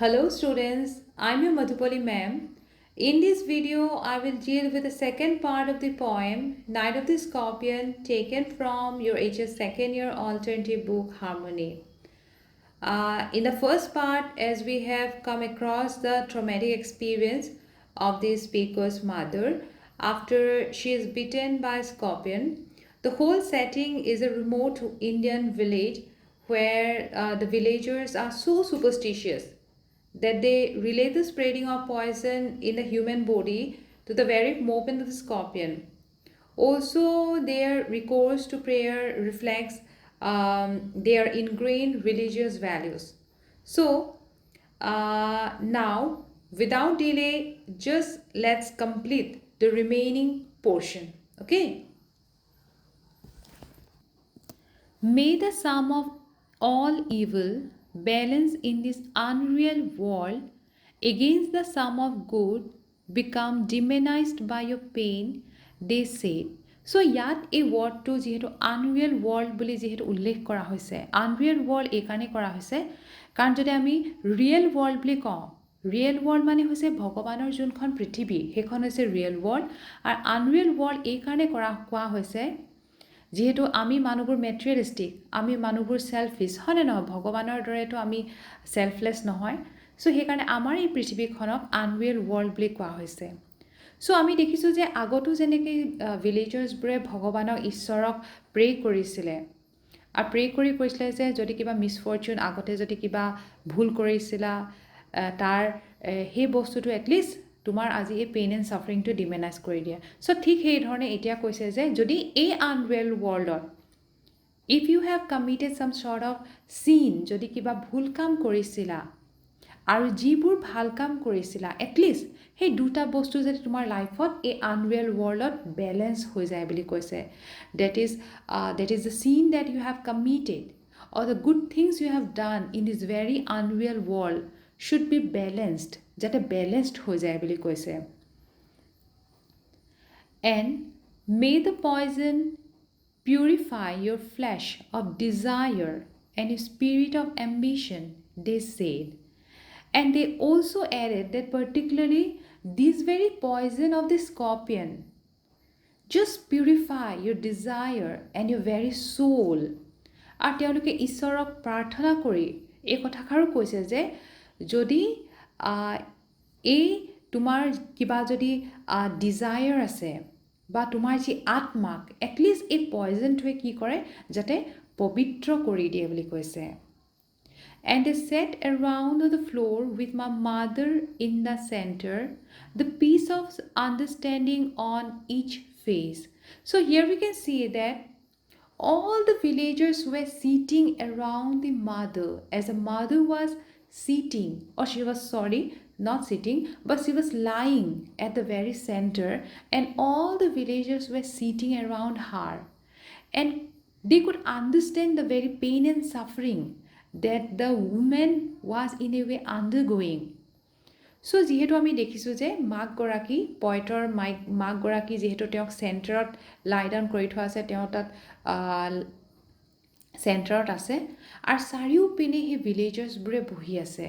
Hello students, I'm your Madhupali ma'am. In this video, I will deal with the second part of the poem, Night of the Scorpion, taken from your HS second year alternative book, Harmony. In the first part, as we have come across the traumatic experience of the speaker's mother after she is bitten by a scorpion, the whole setting is a remote Indian village where the villagers are so superstitious that they relate the spreading of poison in the human body to the very movement of the scorpion. Also, their recourse to prayer reflects their ingrained religious values. So, now, without delay, just let's complete the remaining portion. Okay. May the sum of all evil balance in this unreal world against the sum of good become demonized by your pain, they said. So ইয়াত এই ৱৰ্ডটো যিহেতু unreal world বুলি যিহেতু উল্লেখ কৰা হৈছে unreal world এইকাৰণে কৰা হৈছে কাৰণ যদি আমি ৰিয়েল ৱৰ্ল্ড বুলি কওঁ ৰিয়েল ৱৰ্ল্ড মানে হৈছে ভগৱানৰ যোনখন পৃথিৱী সেইখন হৈছে ৰিয়েল ৱৰ্ল্ড আৰু আনৰিয়েল ৱৰ্ল্ড এইকাৰণে কোৱা হৈছে যিহেতু আমি মানুহবোৰ মেটেৰিয়েলিষ্টিক আমি মানুহবোৰ চেল্ফিছ হয়নে নহয় ভগৱানৰ দৰেতো আমি চেল্ফলেছ নহয় চ' সেইকাৰণে আমাৰ এই পৃথিৱীখনক আনৰিয়েল ৱৰ্ল্ড বুলি কোৱা হৈছে চ' আমি দেখিছোঁ যে আগতো যেনেকৈ ভিলেজাৰ্ছবোৰে ভগৱানক ঈশ্বৰক প্ৰে কৰিছিলে আৰু প্ৰে কৰিছিলে যে যদি কিবা মিছফৰ্চুন আগতে যদি কিবা ভুল কৰিছিলা তাৰ সেই বস্তুটো এটলিষ্ট তোমাৰ আজি এই পেইন এণ্ড ছাফাৰিংটো ডিমেনাইজ কৰি দিয়ে চ' ঠিক সেইধৰণে এতিয়া কৈছে যে যদি এই আনৰিয়েল ৱৰ্ল্ডত if you have committed some sort of sin যদি কিবা ভুল কাম কৰিছিলা আৰু যিবোৰ ভাল কাম কৰিছিলা এটলিষ্ট সেই দুটা বস্তু যদি তোমাৰ লাইফত এই আনৰিয়েল ৱৰ্ল্ডত বেলেঞ্চ হৈ যায় বুলি কৈছে that is the sin that you have committed or the good things you have done in this very unreal world should be balanced যাতে বেলেঞ্চড হৈ যায় বুলি কৈছে and may the poison purify your flesh of desire and your spirit of ambition they said and they also added that particularly this very poison of the scorpion just purify your desire and your very soul আৰু তেওঁলোকে ঈশ্বৰক প্ৰাৰ্থনা কৰি এই কথাষাৰো কৈছে যে যদি এই তোমাৰ কিবা যদি ডিজায়াৰ আছে বা তোমাৰ যি আত্মাক এটলিষ্ট এই পয়জনটোৱে কি কৰে যাতে পবিত্ৰ কৰি দিয়ে বুলি কৈছে and they sat around the floor with my mother in the center the piece of understanding on each face so here we can see that all the villagers were sitting around the mother as the mother was sitting or she was not sitting but she was lying at the very center and all the villagers were sitting around her and they could understand the very pain and suffering that the woman was in a way undergoing so যিহেতু আমি দেখিছোঁ যে মাকগৰাকী পইণ্টৰ মাকগৰাকী যিহেতু তেওঁক চেণ্টাৰত lie down কৰি থোৱা আছে তেওঁ তাত চেণ্টাৰত আছে আৰু চাৰিওপিনে সেই ভিলেজাৰ্ছবোৰে বহি আছে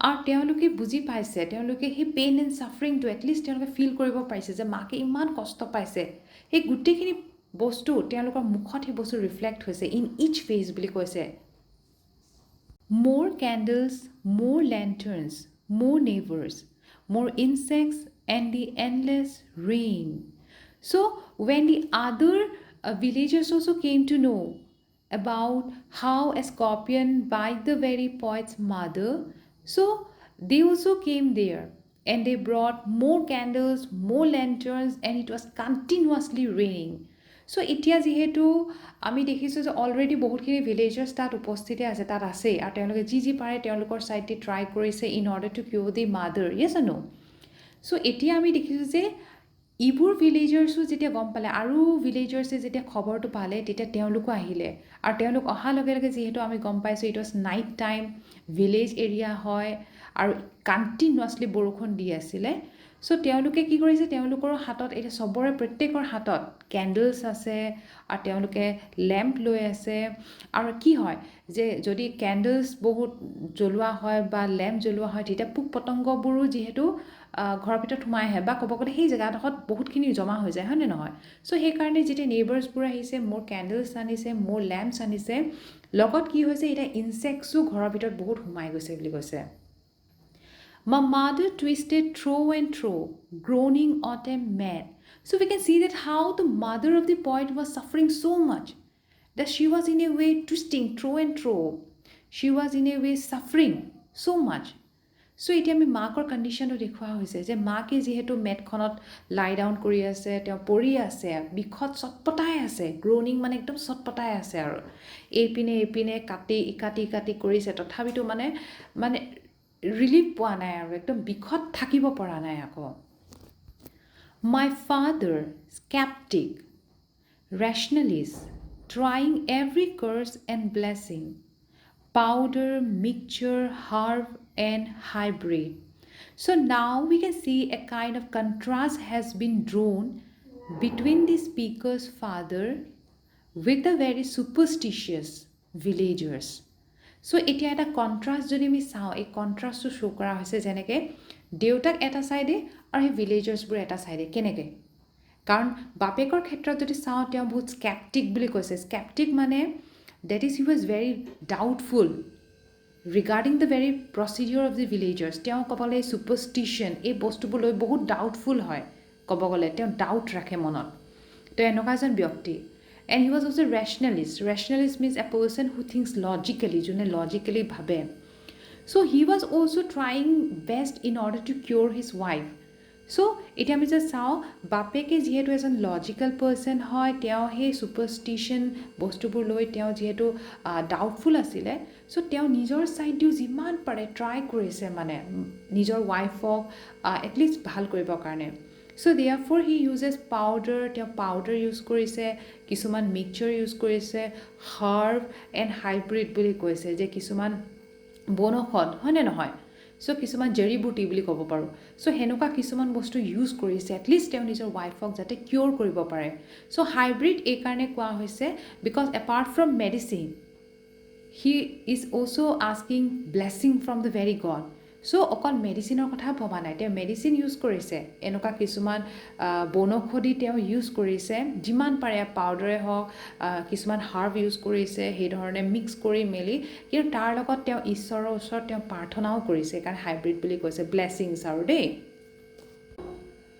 আৰু তেওঁলোকে বুজি পাইছে তেওঁলোকে সেই পেইন এণ্ড ছাফাৰিংটো এটলিষ্ট তেওঁলোকে ফিল কৰিব পাৰিছে যে মাকে ইমান কষ্ট পাইছে সেই গোটেইখিনি বস্তু তেওঁলোকৰ মুখত সেই বস্তু ৰিফ্লেক্ট হৈছে ইন ইচ ফেজ বুলি কৈছে more candles more lanterns more neighbors more insects and the endless rain so when the other villagers also came to know about how a scorpion bite the very poet's mother so they also came there and they brought more candles more lanterns and it was continuously raining so এতিয়া যিহেতু আমি দেখিছোঁ যে already বহুতখিনি villagers তাত উপস্থিতি আছে তাত আছে আৰু তেওঁলোকে যি পাৰে তেওঁলোকৰ চাইডে ট্ৰাই কৰিছে in order to cure the mother yes no so' এতিয়া আমি দেখিছোঁ যে ইবোৰ ভিলেজাৰ্ছো যেতিয়া গম পালে আৰু ভিলেজাৰ্ছে যেতিয়া খবৰটো পালে তেতিয়া তেওঁলোকো আহিলে আৰু তেওঁলোক অহাৰ লগে লগে যিহেতু আমি গম পাইছোঁ it was night time village area হয় আৰু কণ্টিনিউৱাছলি বৰষুণ দি আছিলে চ' তেওঁলোকে কি কৰিছে, তেওঁলোকৰ হাতত এতিয়া চবৰে প্ৰত্যেকৰ হাতত কেণ্ডেলছ আছে আৰু তেওঁলোকে লেম্প লৈ আছে। আৰু কি হয় যে যদি কেণ্ডেলছ বহুত জ্বলোৱা হয় বা লেম্প জ্বলোৱা হয় তেতিয়া পোক পতংগবোৰো যিহেতু ঘৰৰ ভিতৰত সোমাই আহে বা ক'ব গ'লে সেই জেগাডোখৰত বহুতখিনি জমা হৈ যায়, হয়নে নহয়? চ' সেইকাৰণে যেতিয়া নেইবাৰ্ছবোৰ আহিছে, মোৰ কেণ্ডেলছ আনিছে, মোৰ লেম্পছ আনিছে, লগত কি হৈছে এতিয়া ইনছেক্টছো ঘৰৰ ভিতৰত বহুত সোমাই গৈছে বুলি কৈছে। My mother twisted through and through, groaning autumn mad. So we can see that how the mother of the poet was suffering so much that she was in a way twisting through and through. She was in a way suffering so much. চ' এতিয়া আমি মাকৰ কণ্ডিশ্যনটো দেখুওৱা হৈছে যে মাকে যিহেতু মেটখনত lie down কৰি আছে, তেওঁ পৰি আছে, বিষত চটপটাই আছে, গ্ৰ'নিং মানে একদম চটপটাই আছে আৰু এইপিনে কাটি কৰিছে, তথাপিতো মানে ৰিলিফ পোৱা নাই আৰু একদম বিষত থাকিব পৰা নাই আকৌ। My father, skeptic, rationalist, trying every curse and blessing, powder, mixture, herb, and hybrid. So now we can see a kind of contrast has been drawn between the speaker's father with the very superstitious villagers. চ' এতিয়া এটা contrast যদি আমি চাওঁ, এই কণ্ট্ৰাষ্টটো show' কৰা হৈছে যেনেকৈ দেউতাক এটা ছাইডে আৰু সেই ভিলেজাৰ্ছবোৰ এটা ছাইডে। কেনেকৈ? কাৰণ বাপেকৰ ক্ষেত্ৰত যদি চাওঁ তেওঁ বহুত স্কেপ্টিক বুলি কৈছে। স্কেপ্টিক মানে that is he was very doubtful regarding the very procedure of the villagers. তেওঁ ক'ব গ'লে ছুপাৰষ্টিশ্যন এই বস্তুবোৰ লৈ বহুত ডাউটফুল হয়, ক'ব গ'লে তেওঁ ডাউট ৰাখে মনত। তেওঁ এনেকুৱা এজন ব্যক্তি। And he was also' rationalist. Rationalist means a person who thinks logically, যোনে লজিকেলি ভাবে। So' he was also' trying best in order to cure his wife. So' এতিয়া আমি যে চাওঁ বাপেকে যিহেতু এজন লজিকেল পাৰ্চন হয়, তেওঁ সেই ছুপাৰষ্টিশ্যন বস্তুবোৰ লৈ তেওঁ যিহেতু ডাউটফুল আছিলে, চ' তেওঁ নিজৰ ছাইড দিও যিমান পাৰে ট্ৰাই কৰিছে মানে নিজৰ ৱাইফক এটলিষ্ট ভাল কৰিবৰ কাৰণে। চ' দেয়াৰফৰ হি ইউজেছ পাউডাৰ, তেওঁ পাউডাৰ ইউজ কৰিছে, কিছুমান মিক্সচাৰ ইউজ কৰিছে, হাৰ্ব এণ্ড হাইব্ৰিড বুলি কৈছে যে কিছুমান বনৌষধ, হয়নে নহয়? চ' কিছুমান জেৰি বুটি বুলি ক'ব পাৰোঁ। চ' সেনেকুৱা কিছুমান বস্তু ইউজ কৰিছে এটলিষ্ট তেওঁ নিজৰ ৱাইফক যাতে কিয়'ৰ কৰিব পাৰে। চ' হাইব্ৰিড এইকাৰণে কোৱা হৈছে because apart from medicine he is also' asking blessing from the very God. So' অকল মেডিচিনৰ কথা ভবা নাই, তেওঁ মেডিচিন ইউজ কৰিছে, এনেকুৱা কিছুমান বনৌষধি তেওঁ ইউজ কৰিছে, যিমান পাৰে পাউডাৰে হওক কিছুমান হাৰ্ব ইউজ কৰিছে, সেইধৰণে মিক্স কৰি মেলি, কিন্তু তাৰ লগত তেওঁ ঈশ্বৰৰ ওচৰত তেওঁ প্ৰাৰ্থনাও কৰিছে, সেইকাৰণে হাইব্ৰিড বুলি কৈছে, ব্লেছিংছ আৰু দেই।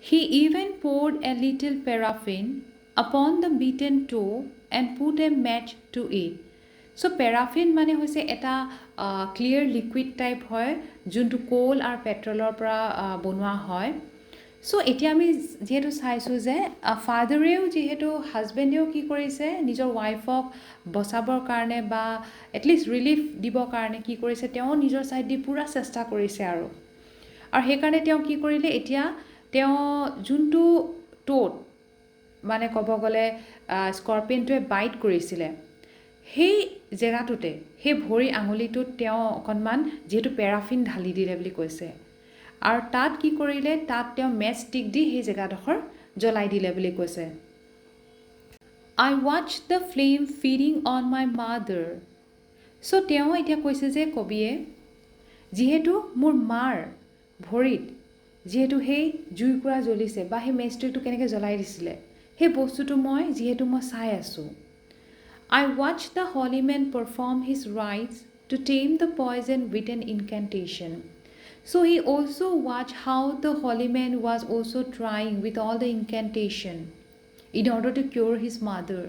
He even poured a little paraffin upon the beaten toe and put a match to it. So' paraffin মানে হৈছে এটা ক্লিয়াৰ লিকুইড টাইপ হয়, যোনটো কোল আৰু পেট্ৰলৰ পৰা বনোৱা হয়। চ' এতিয়া আমি যিহেতু চাইছোঁ যে ফাদাৰেও যিহেতু হাজবেণ্ডেও কি কৰিছে নিজৰ ৱাইফক বচাবৰ কাৰণে বা এটলিষ্ট ৰিলিফ দিবৰ কাৰণে কি কৰিছে, তেওঁ নিজৰ ছাইড দি পূৰা চেষ্টা কৰিছে আৰু সেইকাৰণে তেওঁ কি কৰিলে, এতিয়া তেওঁ যোনটো টোত মানে ক'ব গ'লে স্কৰ্পিয়নটোৱে বাইট কৰিছিলে সেই জেগাটোতে, সেই ভৰি আঙুলিটোত তেওঁ অকণমান যিহেতু পেৰাফিন ঢালি দিলে বুলি কৈছে, আৰু তাত কি কৰিলে, তাত তেওঁ মেচ ষ্টিক দি সেই জেগাডোখৰ জ্বলাই দিলে বুলি কৈছে। I watched the flame feeding on my mother. চ' তেওঁ এতিয়া কৈছে যে কবিয়ে যিহেতু মোৰ মাৰ ভৰিত যিহেতু সেই জুইকুৰা জ্বলিছে বা সেই মেচষ্টিকটো কেনেকৈ জ্বলাই দিছিলে সেই বস্তুটো যিহেতু মই চাই আছোঁ। I watched the holy man perform his rites to tame the poison with an incantation. So he also watched how the holy man was also trying with all the incantation in order to cure his mother.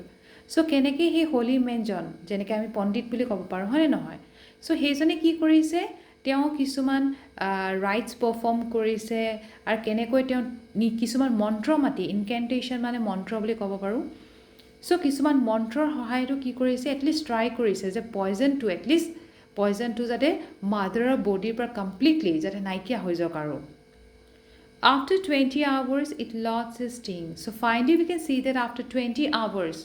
So কেনেকৈ সেই holy man-জন, যেনেকৈ আমি পণ্ডিত বুলি ক'ব পাৰোঁ, হয়নে নহয়? চ' সেইজনে কি কৰিছে, তেওঁ কিছুমান ৰাইটছ পাৰফৰ্ম কৰিছে আৰু কেনেকৈ তেওঁ কিছুমান মন্ত্ৰ মাতি, ইনকেণ্টেশ্যন মানে মন্ত্ৰ বুলি ক'ব পাৰোঁ। চ' কিছুমান মন্ত্ৰৰ সহায়তো কি কৰিছে, এটলিষ্ট ট্ৰাই কৰিছে যে পয়জনটো যাতে মাদাৰৰ বডিৰ পৰা কমপ্লিটলি যাতে নাইকিয়া হৈ যাওক আৰু। After 20 hours, it lost its sting. So finally we can see that after 20 hours,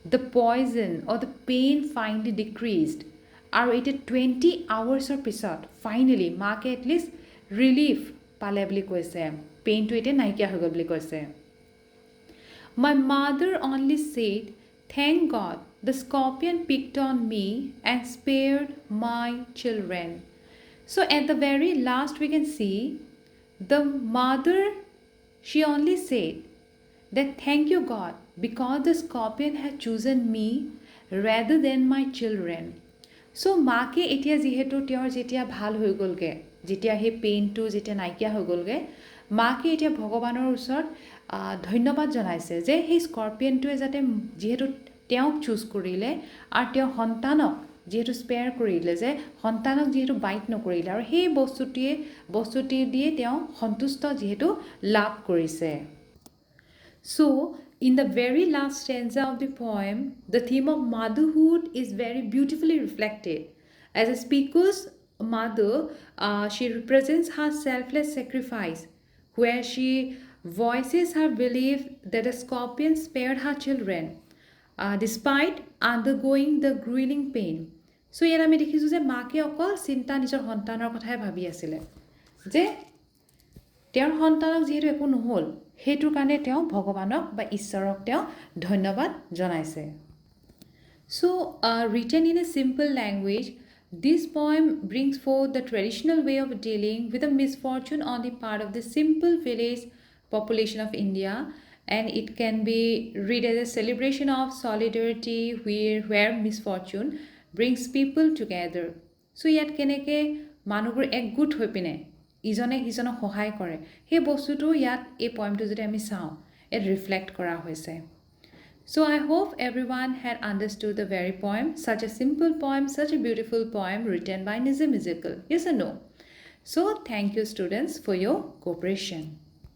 the poison or the pain finally decreased. আৰু এতিয়া 20 hours পিছত ফাইনেলি মাকে এটলিষ্ট ৰিলিফ পালে বুলি কৈছে পেইনটো এতিয়া নাইকিয়া হৈ গ'ল বুলি কৈছে My mother only said, Thank God, the scorpion picked on me and spared my children. So at the very last we can see the mother, she only said that thank you God because the scorpion had chosen me rather than my children. So মাকে এতিয়া যিহেতু তেওঁৰ যেতিয়া ভাল হৈ গ'লগে যেতিয়া সেই পেইনটো যেতিয়া নাইকিয়া হৈ গ'লগে মাকে এতিয়া ভগৱানৰ ওচৰত ধন্যবাদ জনাইছে যে সেই স্কৰ্পিয়নটোৱে যাতে যিহেতু তেওঁক চুজ কৰিলে আৰু তেওঁ সন্তানক যিহেতু স্পেয়াৰ কৰিলে যে সন্তানক যিহেতু বাইট নকৰিলে আৰু সেই বস্তুটি দিয়ে তেওঁ সন্তুষ্ট যিহেতু লাভ কৰিছে So, in the very last stanza of the poem, the theme of motherhood is very beautifully reflected. As a speaker's mother, she represents her selfless sacrifice, where she voices her belief that the scorpion spared her children, despite undergoing the grueling pain. So, ইয়াত আমি দেখিছোঁ যে মাকে অকল চিন্তা নিজৰ সন্তানৰ কথাই ভাবি আছিলে যে তেওঁৰ সন্তানক যিহেতু একো নহ'ল সেইটোৰ কাৰণে তেওঁ ভগৱানক বা ঈশ্বৰক তেওঁ ধন্যবাদ জনাইছে So written in a simple language this poem brings forth the traditional way of dealing with a misfortune on the part of the simple village population of India and it can be read as a celebration of solidarity where misfortune brings people together So ইয়াত কেনেকৈ মানুহবোৰ একগোট হৈ পিনে ইজনে সিজনক সহায় কৰে সেই বস্তুটো ইয়াত এই পয়েমটো যদি আমি চাওঁ it reflect কৰা হৈছে So I hope everyone had understood the very poem such a simple poem such a beautiful poem written by Nissim Ezekiel yes or no So thank you students for your cooperation